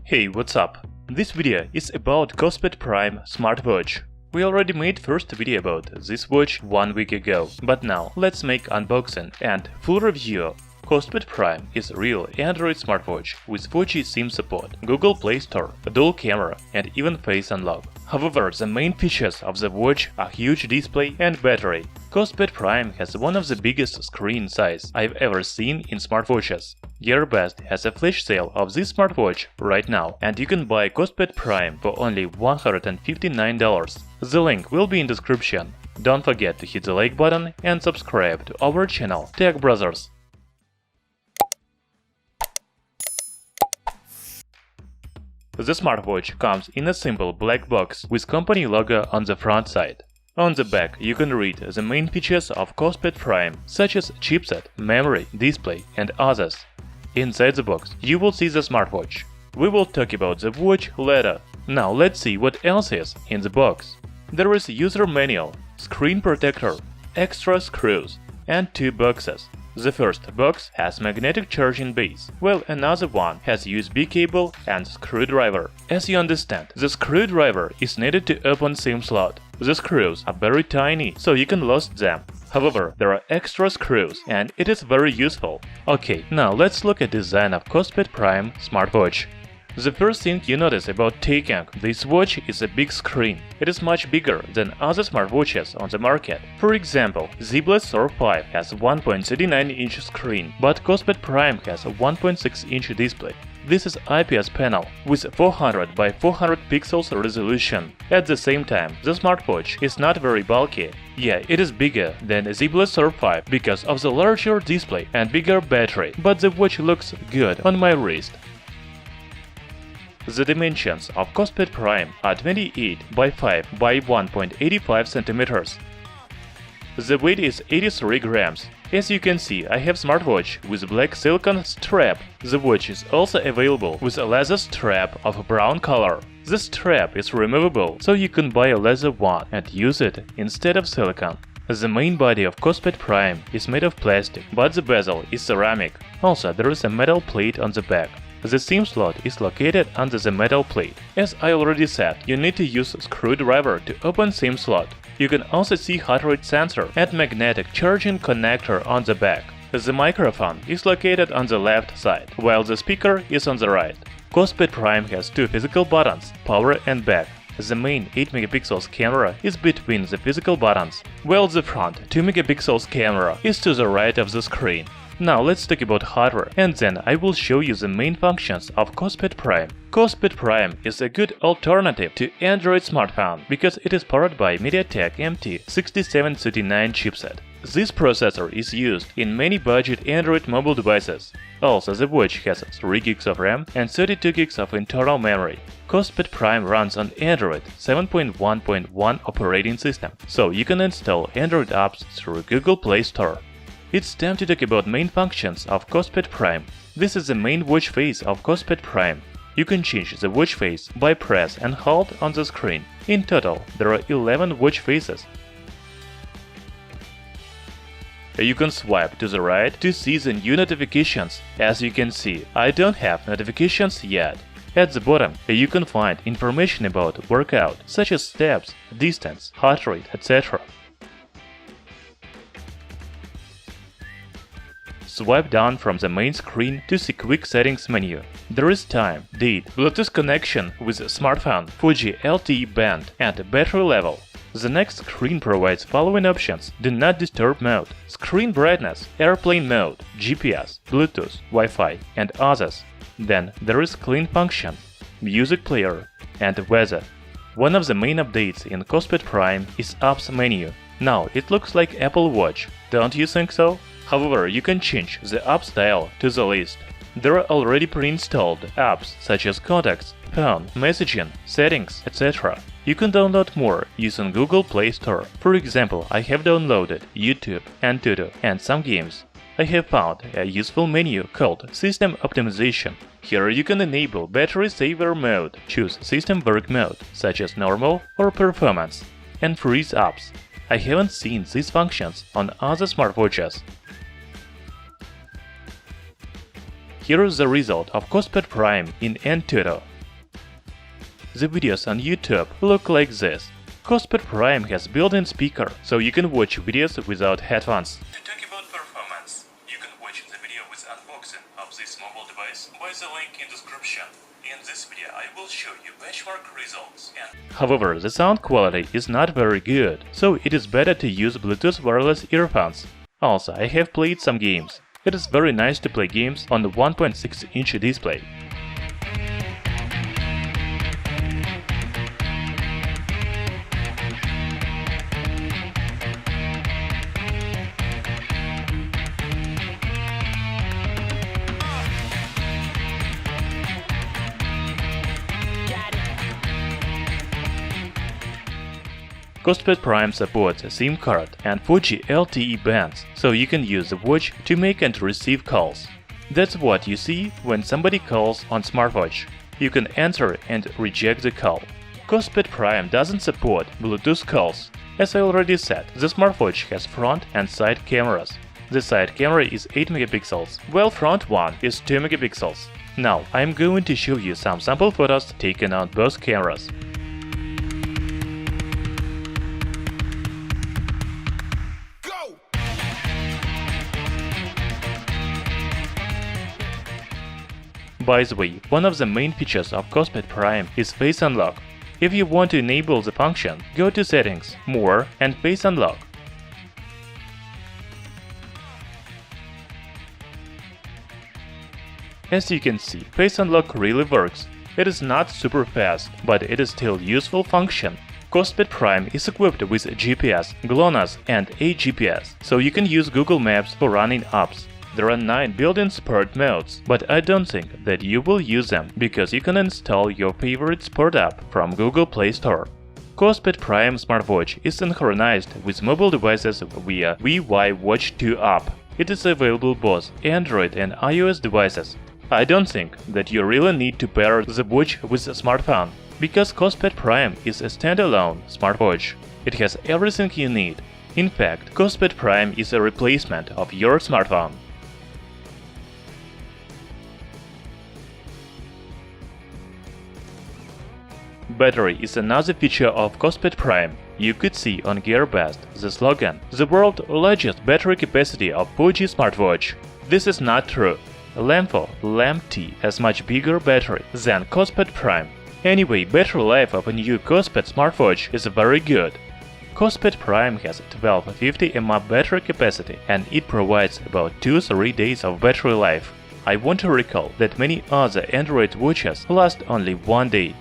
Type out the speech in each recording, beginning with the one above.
Hey, what's up? This video is about Kospet Prime smartwatch. We already made first video about this watch 1 week ago, but now let's make unboxing and full review. Kospet Prime is a real Android smartwatch with 4G SIM support, Google Play Store, a dual camera and even face unlock. However, the main features of the watch are huge display and battery. Kospet Prime has one of the biggest screen size I've ever seen in smartwatches. Gearbest has a flash sale of this smartwatch right now, and you can buy Kospet Prime for only $159. The link will be in description. Don't forget to hit the like button and subscribe to our channel Tech Brothers. The smartwatch comes in a simple black box with company logo on the front side. On the back you can read the main features of Kospet Prime, such as chipset, memory, display and others. Inside the box you will see the smartwatch. We will talk about the watch later. Now let's see what else is in the box. There is a user manual, screen protector, extra screws and 2 boxes. The first box has magnetic charging base, while another one has USB cable and screwdriver. As you understand, the screwdriver is needed to open SIM slot. The screws are very tiny, so you can lose them. However, there are extra screws and it is very useful. Okay, now let's look at design of Kospet Prime smartwatch. The first thing you notice about taking this watch is a big screen. It is much bigger than other smartwatches on the market. For example, Zebra Surf 5 has a 1.39-inch screen, but Kospet Prime has a 1.6-inch display. This is IPS panel with 400 by 400 pixels resolution. At the same time, the smartwatch is not very bulky. Yeah, it is bigger than Zebra Surf 5 because of the larger display and bigger battery, but the watch looks good on my wrist. The dimensions of Kospet Prime are 28 by 5 by 1.85 cm. The weight is 83 grams. As you can see, I have smartwatch with black silicone strap. The watch is also available with a leather strap of brown color. The strap is removable, so you can buy a leather one and use it instead of silicone. The main body of Kospet Prime is made of plastic, but the bezel is ceramic. Also, there is a metal plate on the back. The SIM slot is located under the metal plate. As I already said, you need to use a screwdriver to open SIM slot. You can also see heart rate sensor and magnetic charging connector on the back. The microphone is located on the left side, while the speaker is on the right. Kospet Prime has 2 physical buttons, power and back. The main 8MP camera is between the physical buttons, while the front 2MP camera is to the right of the screen. Now let's talk about hardware, and then I will show you the main functions of Kospet Prime. Kospet Prime is a good alternative to Android smartphone because it is powered by MediaTek MT6739 chipset. This processor is used in many budget Android mobile devices. Also, the watch has 3 GB of RAM and 32 GB of internal memory. Kospet Prime runs on Android 7.1.1 operating system, so you can install Android apps through Google Play Store. It's time to talk about main functions of Kospet Prime. This is the main watch face of Kospet Prime. You can change the watch face by press and hold on the screen. In total, there are 11 watch faces. You can swipe to the right to see the new notifications. As you can see, I don't have notifications yet. At the bottom, you can find information about workout, such as steps, distance, heart rate, etc. Swipe down from the main screen to see quick settings menu. There is time, date, Bluetooth connection with smartphone, 4G LTE band and battery level. The next screen provides following options: Do Not Disturb mode, screen brightness, airplane mode, GPS, Bluetooth, Wi-Fi and others. Then there is clean function, music player and weather. One of the main updates in Kospet Prime is apps menu. Now it looks like Apple Watch, don't you think so? However, you can change the app style to the list. There are already pre-installed apps such as Contacts, Phone, Messaging, Settings, etc. You can download more using Google Play Store. For example, I have downloaded YouTube and Tuto and some games. I have found a useful menu called System Optimization. Here you can enable battery saver mode, choose system work mode such as normal or performance, and freeze apps. I haven't seen these functions on other smartwatches. Here is the result of Kospet Prime in Tuto. the videos on YouTube look like this. Kospet Prime has built-in speaker, so you can watch videos without headphones. To talk about performance, you can watch the video with unboxing of this mobile device by the link in description. In this video I will show you benchmark results. However, the sound quality is not very good, so it is better to use Bluetooth wireless earphones. Also, I have played some games. It is very nice to play games on the 1.6-inch display. Kospet Prime supports a SIM card and 4G LTE bands, so you can use the watch to make and receive calls. That's what you see when somebody calls on smartwatch. You can answer and reject the call. Kospet Prime doesn't support Bluetooth calls. As I already said, the smartwatch has front and side cameras. The side camera is 8 megapixels, while front one is 2 megapixels. Now I'm going to show you some sample photos taken on both cameras. By the way, one of the main features of Kospet Prime is Face Unlock. If you want to enable the function, go to Settings, More and Face Unlock. As you can see, Face Unlock really works. It is not super fast, but it is still useful function. Kospet Prime is equipped with GPS, GLONASS and AGPS, so you can use Google Maps for running apps. There are 9 built-in sport modes, but I don't think that you will use them because you can install your favorite sport app from Google Play Store. Kospet Prime smartwatch is synchronized with mobile devices via VY Watch 2 app. It is available both Android and iOS devices. I don't think that you really need to pair the watch with a smartphone, because Kospet Prime is a standalone smartwatch. It has everything you need. In fact, Kospet Prime is a replacement of your smartphone. Battery is another feature of Kospet Prime. You could see on GearBest the slogan, the world's largest battery capacity of 4G smartwatch. This is not true. LAMP-T has much bigger battery than Kospet Prime. Anyway, battery life of a new Kospet smartwatch is very good. Kospet Prime has 1250 mAh battery capacity and it provides about 2-3 days of battery life. I want to recall that many other Android watches last only 1 day.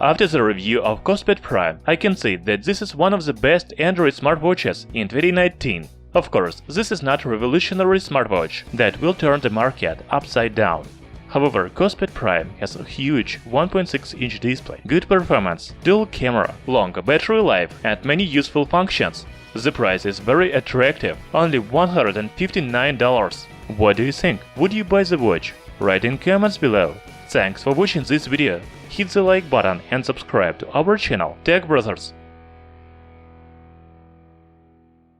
After the review of Kospet Prime, I can say that this is one of the best Android smartwatches in 2019. Of course, this is not a revolutionary smartwatch that will turn the market upside down. However, Kospet Prime has a huge 1.6-inch display, good performance, dual camera, longer battery life and many useful functions. The price is very attractive, only $159. What do you think? Would you buy the watch? Write in comments below. Thanks for watching this video. Hit the like button and subscribe to our channel Tech Brothers.